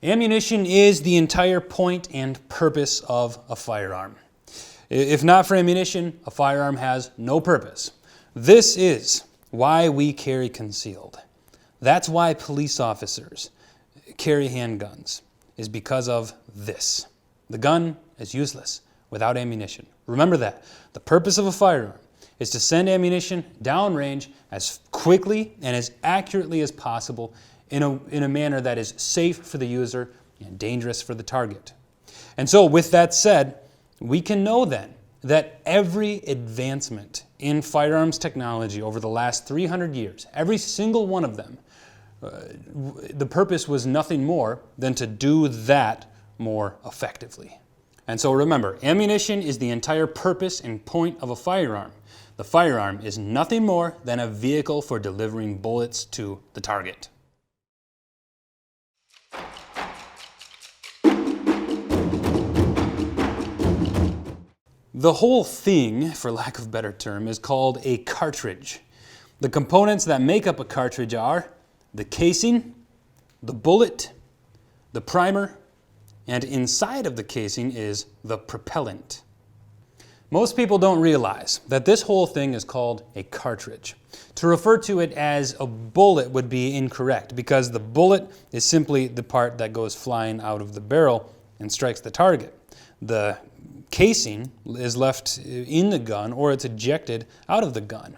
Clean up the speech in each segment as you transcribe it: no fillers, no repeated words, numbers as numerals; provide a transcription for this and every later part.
Ammunition is the entire point and purpose of a firearm. If not for ammunition, a firearm has no purpose. This is why we carry concealed. That's why police officers carry handguns, is because of this. The gun is useless without ammunition. Remember that. The purpose of a firearm is to send ammunition downrange as quickly and as accurately as possible in a manner that is safe for the user and dangerous for the target. And so with that said, we can know then that every advancement in firearms technology over the last 300 years, every single one of them, the purpose was nothing more than to do that more effectively. And so remember, ammunition is the entire purpose and point of a firearm. The firearm is nothing more than a vehicle for delivering bullets to the target. The whole thing, for lack of a better term, is called a cartridge. The components that make up a cartridge are the casing, the bullet, the primer, and inside of the casing is the propellant. Most people don't realize that this whole thing is called a cartridge. To refer to it as a bullet would be incorrect because the bullet is simply the part that goes flying out of the barrel and strikes the target. The casing is left in the gun or it's ejected out of the gun.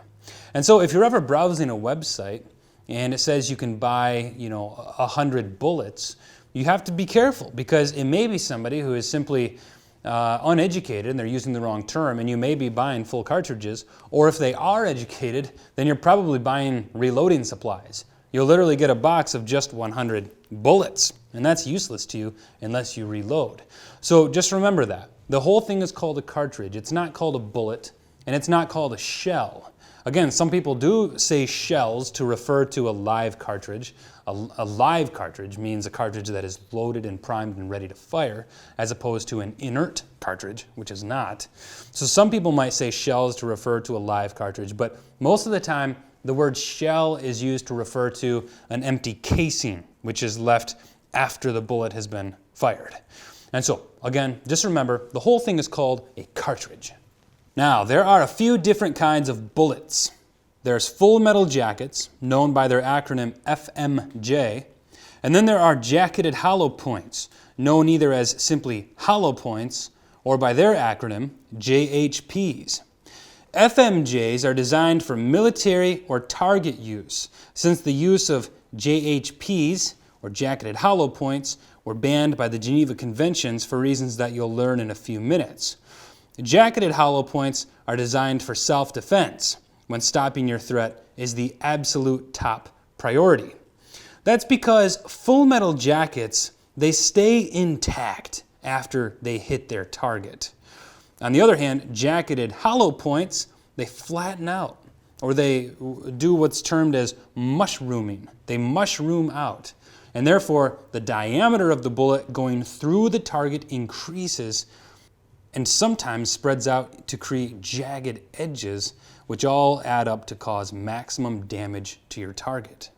And so if you're ever browsing a website and it says you can buy, 100 bullets, you have to be careful because it may be somebody who is simply uneducated and they're using the wrong term, and you may be buying full cartridges, or if they are educated, then you're probably buying reloading supplies. You'll literally get a box of just 100 bullets, and that's useless to you unless you reload. So just remember that. The whole thing is called a cartridge. It's not called a bullet, and it's not called a shell. Again, some people do say shells to refer to a live cartridge. A live cartridge means a cartridge that is loaded and primed and ready to fire, as opposed to an inert cartridge, which is not. So some people might say shells to refer to a live cartridge, but most of the time, the word shell is used to refer to an empty casing, which is left after the bullet has been fired. And so, again, just remember, the whole thing is called a cartridge. Now, there are a few different kinds of bullets. There's full metal jackets, known by their acronym FMJ, and then there are jacketed hollow points, known either as simply hollow points or by their acronym JHPs. FMJs are designed for military or target use, since the use of JHPs, or jacketed hollow points, were banned by the Geneva Conventions for reasons that you'll learn in a few minutes. Jacketed hollow points are designed for self-defense, when stopping your threat is the absolute top priority. That's because full metal jackets, they stay intact after they hit their target. On the other hand, jacketed hollow points, they flatten out, or they do what's termed as mushrooming. They mushroom out, and therefore the diameter of the bullet going through the target increases and sometimes spreads out to create jagged edges, which all add up to cause maximum damage to your target.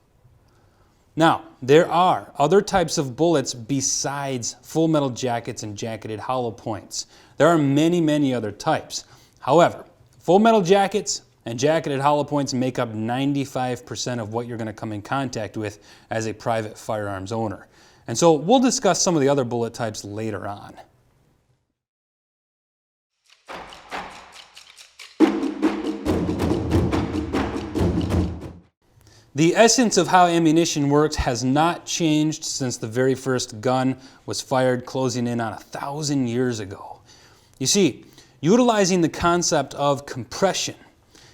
Now, there are other types of bullets besides full metal jackets and jacketed hollow points. There are many, many other types. However, full metal jackets and jacketed hollow points make up 95% of what you're going to come in contact with as a private firearms owner. And so we'll discuss some of the other bullet types later on. The essence of how ammunition works has not changed since the very first gun was fired, closing in on 1,000 years ago. You see, utilizing the concept of compression,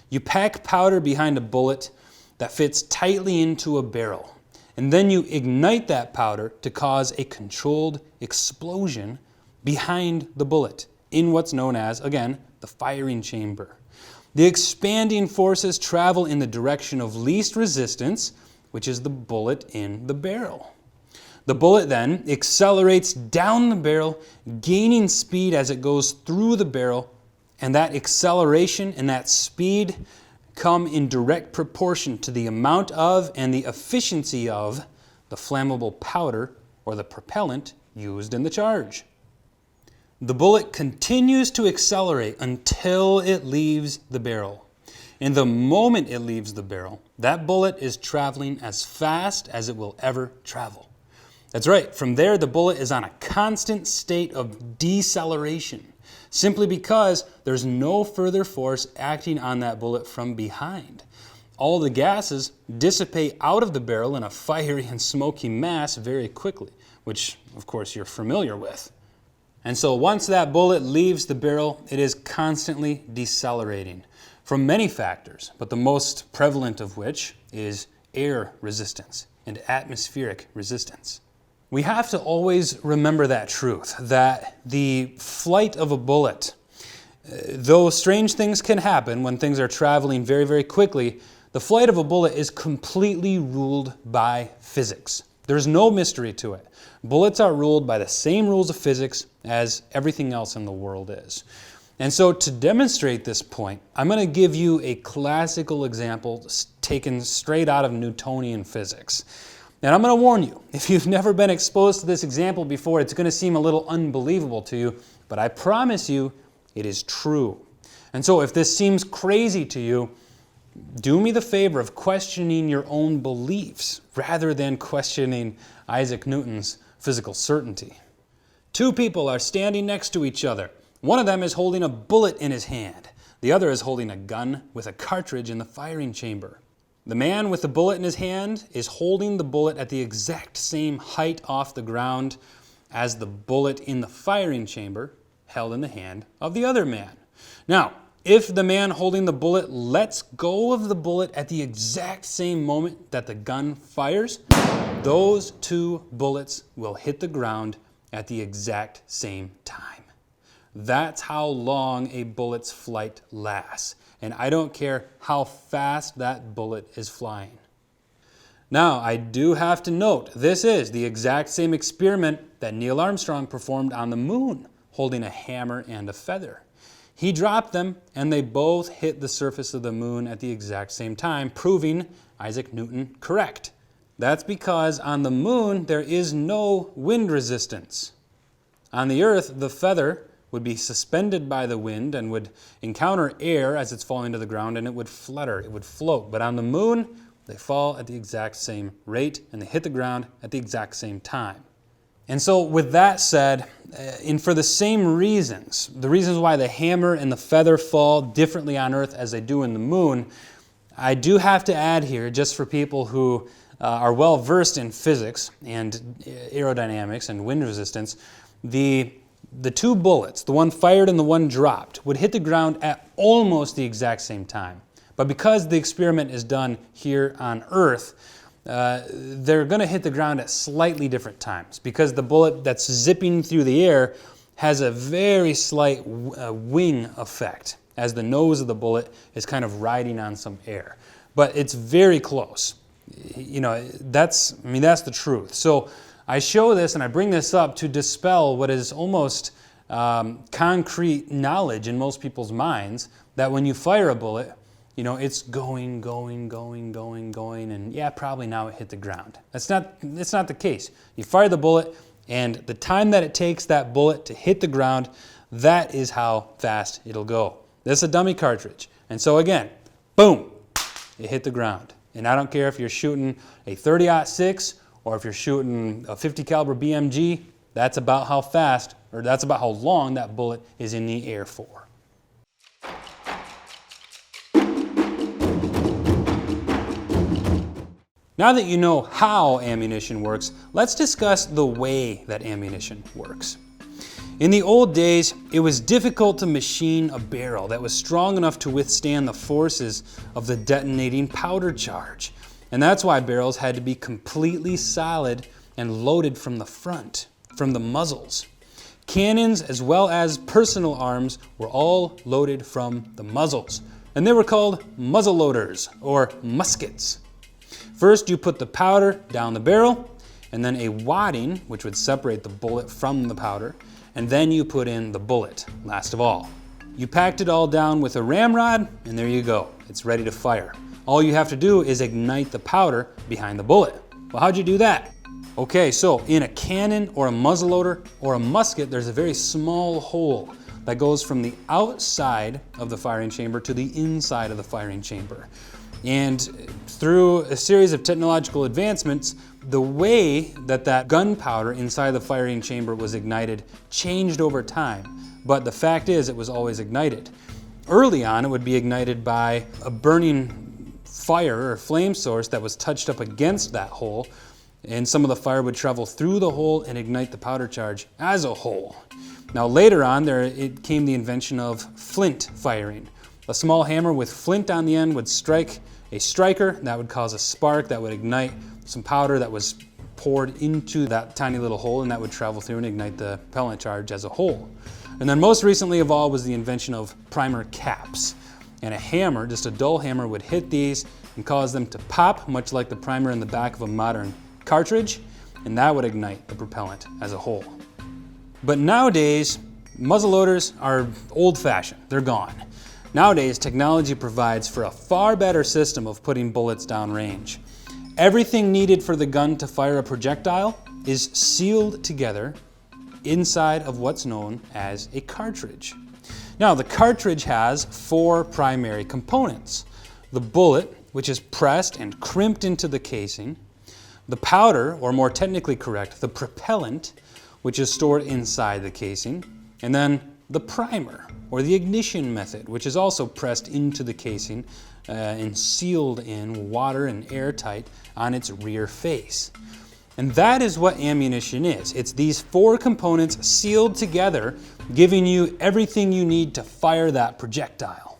you pack powder behind a bullet that fits tightly into a barrel, and then you ignite that powder to cause a controlled explosion behind the bullet in what's known as, again, the firing chamber. The expanding forces travel in the direction of least resistance, which is the bullet in the barrel. The bullet then accelerates down the barrel, gaining speed as it goes through the barrel, and that acceleration and that speed come in direct proportion to the amount of and the efficiency of the flammable powder or the propellant used in the charge. The bullet continues to accelerate until it leaves the barrel. And the moment it leaves the barrel, that bullet is traveling as fast as it will ever travel. That's right, from there the bullet is on a constant state of deceleration, simply because there's no further force acting on that bullet from behind. All the gases dissipate out of the barrel in a fiery and smoky mass very quickly, which of course you're familiar with. And so once that bullet leaves the barrel, it is constantly decelerating from many factors, but the most prevalent of which is air resistance and atmospheric resistance. We have to always remember that truth, that the flight of a bullet, though strange things can happen when things are traveling very, very quickly, the flight of a bullet is completely ruled by physics. There's no mystery to it. Bullets are ruled by the same rules of physics as everything else in the world is. And so to demonstrate this point, I'm going to give you a classical example taken straight out of Newtonian physics. And I'm going to warn you, if you've never been exposed to this example before, it's going to seem a little unbelievable to you, but I promise you it is true. And so if this seems crazy to you, do me the favor of questioning your own beliefs rather than questioning Isaac Newton's physical certainty. Two people are standing next to each other. One of them is holding a bullet in his hand. The other is holding a gun with a cartridge in the firing chamber. The man with the bullet in his hand is holding the bullet at the exact same height off the ground as the bullet in the firing chamber held in the hand of the other man. Now, if the man holding the bullet lets go of the bullet at the exact same moment that the gun fires, those two bullets will hit the ground at the exact same time. That's how long a bullet's flight lasts. And I don't care how fast that bullet is flying. Now, I do have to note, this is the exact same experiment that Neil Armstrong performed on the moon, holding a hammer and a feather. He dropped them, and they both hit the surface of the moon at the exact same time, proving Isaac Newton correct. That's because on the moon, there is no wind resistance. On the Earth, the feather would be suspended by the wind and would encounter air as it's falling to the ground, and it would flutter, it would float. But on the moon, they fall at the exact same rate, and they hit the ground at the exact same time. And so with that said, and for the same reasons, the reasons why the hammer and the feather fall differently on Earth as they do in the moon, I do have to add here, just for people who are well versed in physics and aerodynamics and wind resistance, the two bullets, the one fired and the one dropped, would hit the ground at almost the exact same time. But because the experiment is done here on Earth, they're going to hit the ground at slightly different times, because the bullet that's zipping through the air has a very slight wing effect as the nose of the bullet is kind of riding on some air. But it's very close. You know, that's the truth. So I show this and I bring this up to dispel what is almost concrete knowledge in most people's minds, that when you fire a bullet, you know, it's going, and yeah, probably now it hit the ground. It's not the case. You fire the bullet, and the time that it takes that bullet to hit the ground, that is how fast it'll go. This is a dummy cartridge. And so again, boom, it hit the ground. And I don't care if you're shooting a 30-06 or if you're shooting a 50 caliber BMG, that's about how fast, or that's about how long that bullet is in the air for. Now that you know how ammunition works, let's discuss the way that ammunition works. In the old days, it was difficult to machine a barrel that was strong enough to withstand the forces of the detonating powder charge. And that's why barrels had to be completely solid and loaded from the front, from the muzzles. Cannons as well as personal arms were all loaded from the muzzles. And they were called muzzle loaders, or muskets. First, you put the powder down the barrel, and then a wadding, which would separate the bullet from the powder, and then you put in the bullet, last of all. You packed it all down with a ramrod, and there you go. It's ready to fire. All you have to do is ignite the powder behind the bullet. Well, how'd you do that? Okay, so in a cannon or a muzzleloader or a musket, there's a very small hole that goes from the outside of the firing chamber to the inside of the firing chamber. And through a series of technological advancements, the way that gunpowder inside the firing chamber was ignited changed over time. But the fact is, it was always ignited. Early on, it would be ignited by a burning fire or flame source that was touched up against that hole, and some of the fire would travel through the hole and ignite the powder charge as a whole. Now later on, it came the invention of flint firing. A small hammer with flint on the end would strike a striker, that would cause a spark that would ignite some powder that was poured into that tiny little hole, and that would travel through and ignite the propellant charge as a whole. And then most recently of all was the invention of primer caps. And a hammer, just a dull hammer, would hit these and cause them to pop, much like the primer in the back of a modern cartridge, and that would ignite the propellant as a whole. But nowadays, muzzleloaders are old-fashioned, they're gone. Nowadays, technology provides for a far better system of putting bullets downrange. Everything needed for the gun to fire a projectile is sealed together inside of what's known as a cartridge. Now, the cartridge has 4 primary components. The bullet, which is pressed and crimped into the casing. The powder, or more technically correct, the propellant, which is stored inside the casing. And then the primer, or the ignition method, which is also pressed into the casing and sealed in water and airtight on its rear face. And that is what ammunition is. It's these 4 components sealed together, giving you everything you need to fire that projectile.